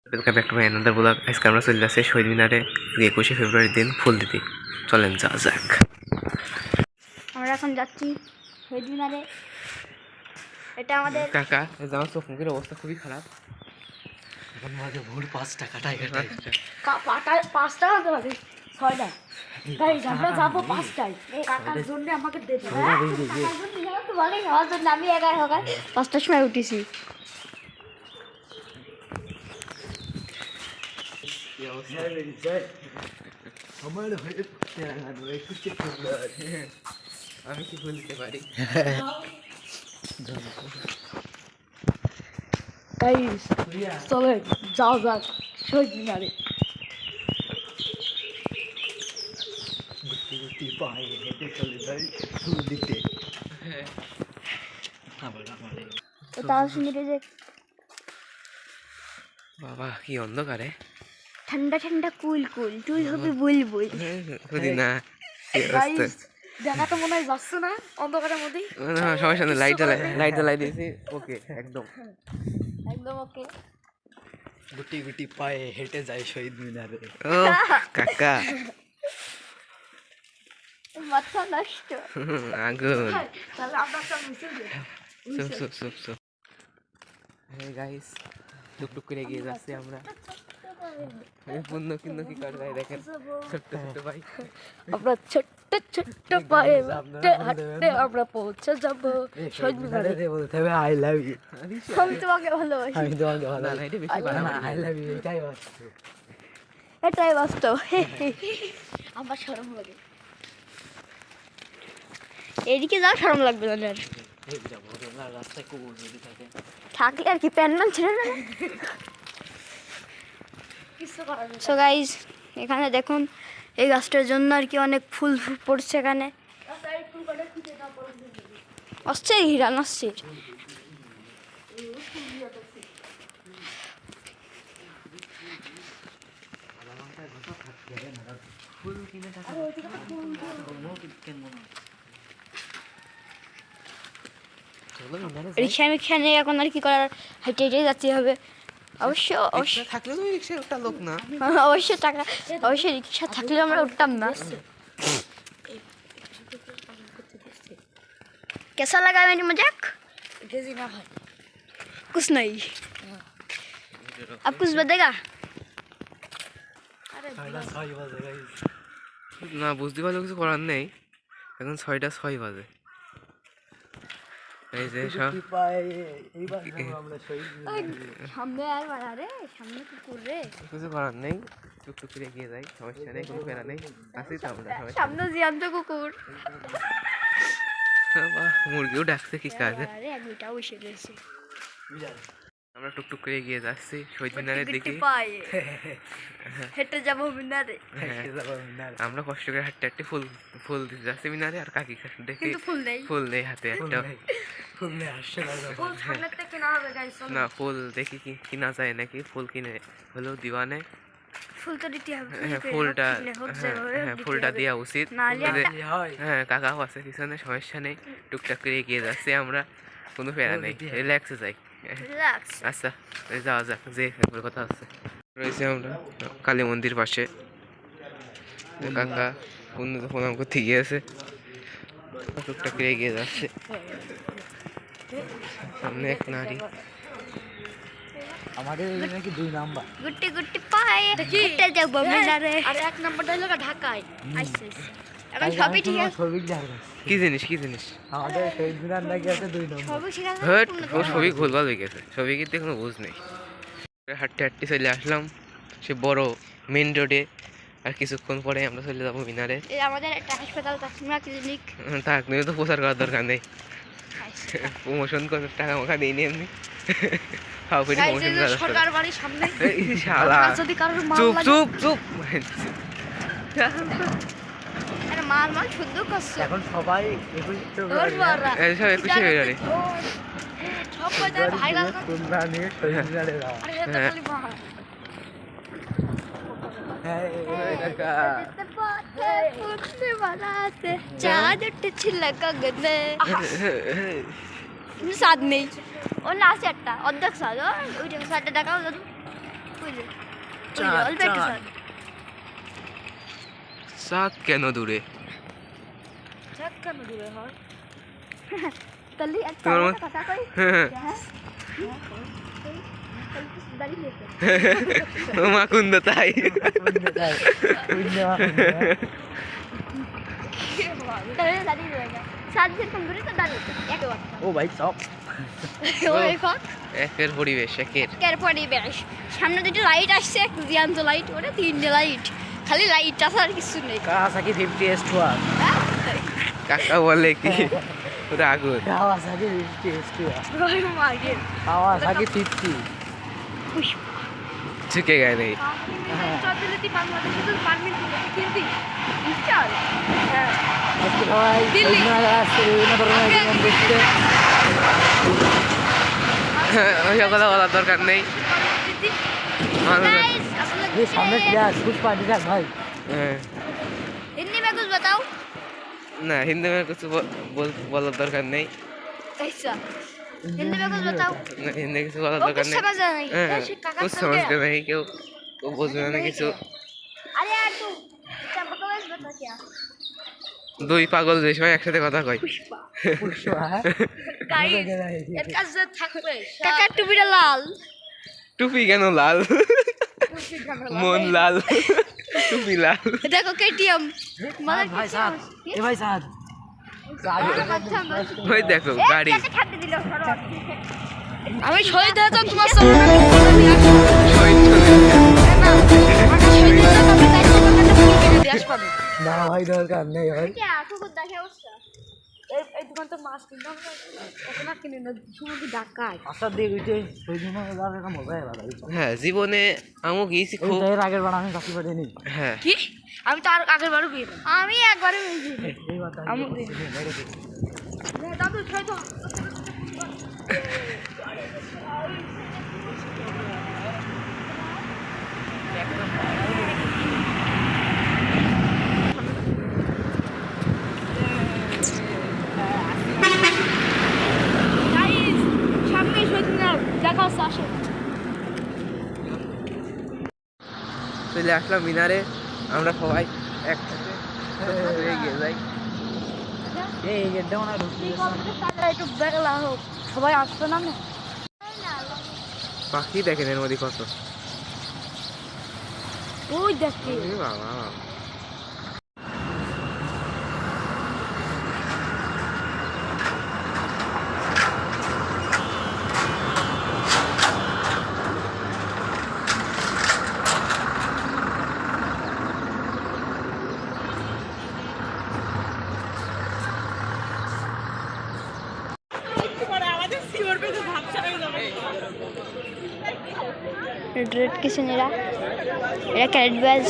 Welcome back to my another blog. আজকে আমরা চলে যাচ্ছি শহীদ মিনারে 21শে ফেব্রুয়ারির দিন ফুল দিতে। চলেন যাওয়া যাক। আমরা এখন যাচ্ছি শহীদ মিনারে। এটা আমাদের কাকা আমার চোখ মুখের অবস্থা খুবই খারাপ। এখন বাজে ভোর 5টা কাটাই কাটাই 5টা বাজে 6টা। তাই আমরা যাবো 5টায়। এই কাকার জন্য আমাকে দেবে। কাকার জন্য তো ভালোই হওয়ার জন্য আমি একা 5টার সময় উঠেছি। আমার হয়ে আমি কি ফুল দিতে পারি? গাইস চলে যাও যাক শহীদ মিনারে। গুটি গুটি পায়ে হেঁটে চলে যাই ফুল দিতে। আবার আমারে তো তাও শুনতে যে বাবা কি অন্ধকারে, ঠান্ডা ঠান্ডা কুল কুল তুই হবে বুলবুল। যদি না গাইস দেখা তো মনে হয় যাচ্ছে না অন্ধকারের মধ্যেই। সবার সামনে লাইট জ্বালাই দিয়েছি। ওকে একদম একদম ওকে। গুটি গুটি পায়ে হেঁটে যাই শহীদ মিনারে। ও কাকা মাথা নষ্ট। আগুন। তাহলে আমরা সব মিছিল দিই। চুপ। হে গাইস, টুকটুক করে এগিয়ে যাচ্ছি আমরা। পূর্ণ কিন্তু কি করে ভাই দেখেন, ছোট্ট ভাই। আমরা ছোট্ট ছোট্ট পায়ে হাঁটতে হাঁটতে আমরা পৌঁছে যাবো শহীদ মিনারে। বলতে হবে আই লাভ ইউ। আমি তোমাকে ভালোবাসি। আমি তোমাকে ভালো না না, এটা বেশি না আই লাভ ইউ এটাই বাস্তব। এটাই বাস্তব। আমার শরম লাগে, এদিকে যাও শরম লাগবে না। আর এই যাবো না রাস্তায় কুকুর যদি থাকে থাকলে আর কি প্যান্ডেল ছেড়ে না। সো গাইজ এখানে দেখুন এই গাছটার জন্য আর কি অনেক ফুল পড়ছে এখানে। আসছে হিরান আসছে। ফুল কিনে থাকে রিক্সা মিক্সা নিয়ে এখন আর কি করার, হেঁটে হেঁটে যাচ্তে হবে। অবশ্য রিকশা থাকলে তো রিকশার একটা লোক না। অবশ্যই রিক্সা থাকলে আমরা উঠতাম না। कैसा लगा मेरी मजाक? कुछ नहीं, अब कुछ बतेगा? না বুঝতে পারলেও কিছু করার নেই। এখন 6টা 6 বাজে। এই যে সব সামনে আর বাড়া রে, সামনে কুকুর রে। কিছু করার নেই, টুকটুক করে এগিয়ে যাই, সমস্যা নেই, কোনো প্যারা নেই। আসি তো আমরা সবাই। সামনে জিয়ান্ত কুকুর। বাহ, মুরগিও ডাকছে কি কাজে। আরে এক মিটাও বসে রয়েছে। আমরা টুকটুক করে এগিয়ে যাচ্ছি শহীদ মিনারের দিকে। হেঁটে যাবো মিনারে। আমরা কষ্ট করে হাঁটতে হাঁটতে ফুল দিতে যাচ্ছি মিনারে। আর কাকি দেখে কিন্তু ফুল নেই হাতে একটা। ফুল নিয়ে আসছে ফুল সামনে থেকে কেনা হবে গাইস। না ফুল দেখি কিনা যায় নাকি, ফুল কিনে হলেও দিওয়ানে। ফুল তো দিতে হবে। ফুলটা দেওয়া উচিত। নাহলে হ্যাঁ কাকাও আছে পিছনে, সমস্যা নেই। টুকটাক করে এগিয়ে যাচ্ছি আমরা, কোনো প্যারা নেই, রিল্যাক্সে যাই। রিল্যাক্স। আচ্ছা যাওয়া যাক, যে একবার কথা আছে। রয়েছে আমরা কালী মন্দির পাশে। কাকা বন্ধু তো প্রণাম করতে গিয়েছে, টুকটাক করে এগিয়ে যাচ্ছে। সামনে এক নারী। আমাদের নাকি 2 নাম্বার গুটি গুটি পায়ে হেঁটে যাবো মিনারে। আর এক নাম্বারটা হলো ঢাকায়। আইছে এখন সবই ঠিক আছে। ছবি দেখা কি জিনিস আমাদের শহীদ মিনার নাকি আছে 2 নম্বর। সবই ঠিক আছে। হট ও ছবি ভুলভাল হয়ে গেছে, ছবি কিন্তু কোনো বুঝ নেই। হাঁটতে হাঁটতে চলে আসলাম সে বড় মেন রোডে। আর কিছুক্ষণ পরে আমরা চলে যাবো মিনারে। এই আমাদের একটা হাসপাতাল, তাসমিয়া ক্লিনিক। থাক নিয়ে তো প্রচার করার দরকার নেই, প্রমোশন করে টাকা মাখা দিইনি এমনি। সরকার বাড়ির সামনে। যদি কারোর চুপ আরে মাল শুদ্ধ করছে। এখন সবাই 21 ফেব্রুয়ারি সব 21শে ফেব্রুয়ারি সব কথা ভাইরাল করে। তোমরা নিয়ে শহীদ মিনারে যাও। আরে এটা খালি মাল। হ্যাঁ ফুটতে বানাতে চাঁদ উঠেছিল গগনে। স্বাদ নেই, ও লাস্ট একটা অর্ধেক স্বাদ। ওইটা স্বাদটা দেখাও। চাঁদ কেন দূরে? তাহলে একটা তোমার কথা কই মা কুন্দ তাই তাহলে দাঁড়িয়ে রয়েছে সাত যেরকম দূরে তো দাঁড়িয়ে একেবারে ও ভাই সব ওই ফাঁক একের পরিবেশ একের এর পরিবেশ সামনে দুটো লাইট আসছে একটা জ্যান্ত লাইট ওটা তিনটে লাইট খালি লাইট আছে আর কিছু নেই কাওয়াসাকি 50 S2 কাকা বলে কি পুরো আগুন কাওয়াসাকি 50 S2 ওই মাগে কাওয়াসাকি 50 ঝুঁকে গায়ে নেই চলতি বাংলাদেশে তো পারমিট কিন্তু ইনস্টল হ্যাঁ আজকে সবাই দিল্লি। বিভিন্ন আসছে বিভিন্ন ধরনের জীবন দেখতে ওইসব কথা বলার দরকার নেই गाइस अपने এই সামনে ক্লাস পুষ্পা দিদার ভাই হ্যাঁ। हिंदी में कुछ बताओ না হিন্দি में कुछ বলার দরকার নেই ऐसा हिंदी में कुछ बताओ না, হিন্দি কিছু বলার वो দরকার कुछ নেই समझ नहीं হ্যাঁ ऐसे काका कुछ समझ समझते गया नहीं কেউ বুঝবে না কিছু अरे यार तू क्या बताओ बता क्या দুই পাগল যে সময় একসাথে কথা কয় पुष्पा পুষ্পা হ্যাঁ गाइस এর কাছে থাকবে কাকা টুপিটা লাল টুপি কেন লাল মন লাল টুপি লাল দেখো কেটিএম মানে ভাই সাথ এ ভাই সাথ ওই দেখো গাড়ি আমি শহীদ হয়ে তো তোমার সামনে শহীদ না ভাই দরকার নেই ভাই এই দোকান তো মাছ কিনলাম এখন আর কিনে না সমুদ্র ডাকায় আসার দিকে উঠে ওই দিন যাওয়ার একটা মজাই আলাদা হ্যাঁ জীবনে আমি গিয়েছি এই খুব এর আগের বার আমি চাকরি পাইনি হ্যাঁ কি আমি তো আর আগের বারও গিয়ে আমি একবারও গিয়েছি এই বার আমি দাদু ছয় তো সামনে শহীদ মিনার দেখা হচ্ছে আসে চলে আসলাম মিনারে আমরা সবাই একসাথে এগিয়ে যাই এই গেটটা মনে হয় ঢুকতে একটু বেরোলা হোক সবাই আসতো না পাখি দেখেন এর মধ্যে কত ওই দেখতে এ বাবা রেড কিসেন এরা এরা ক্যারেট ব্যাজ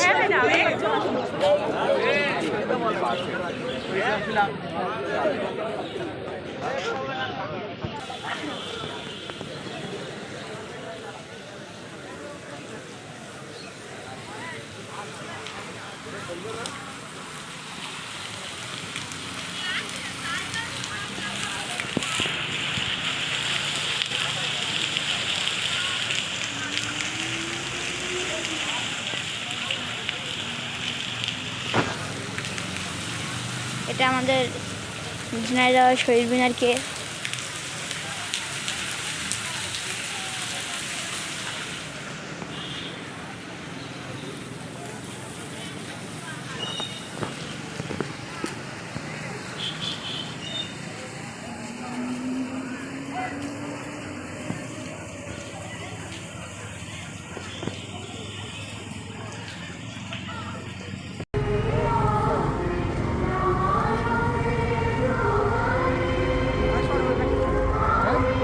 এটা আমাদের ঝিনাইদহ শহীদ মিনারকে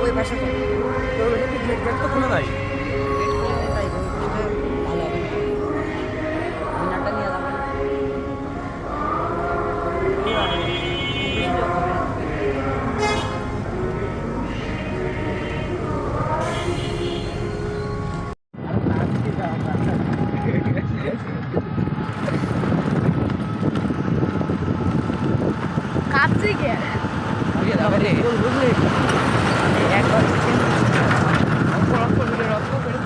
ওই পাশে তো ওই গেট তো খোলা নাই ভালো হবে মিনারটা নিয়ে যাবেন কাঁপছে কে বুঝলি একবার অঙ্ক রক্ত করে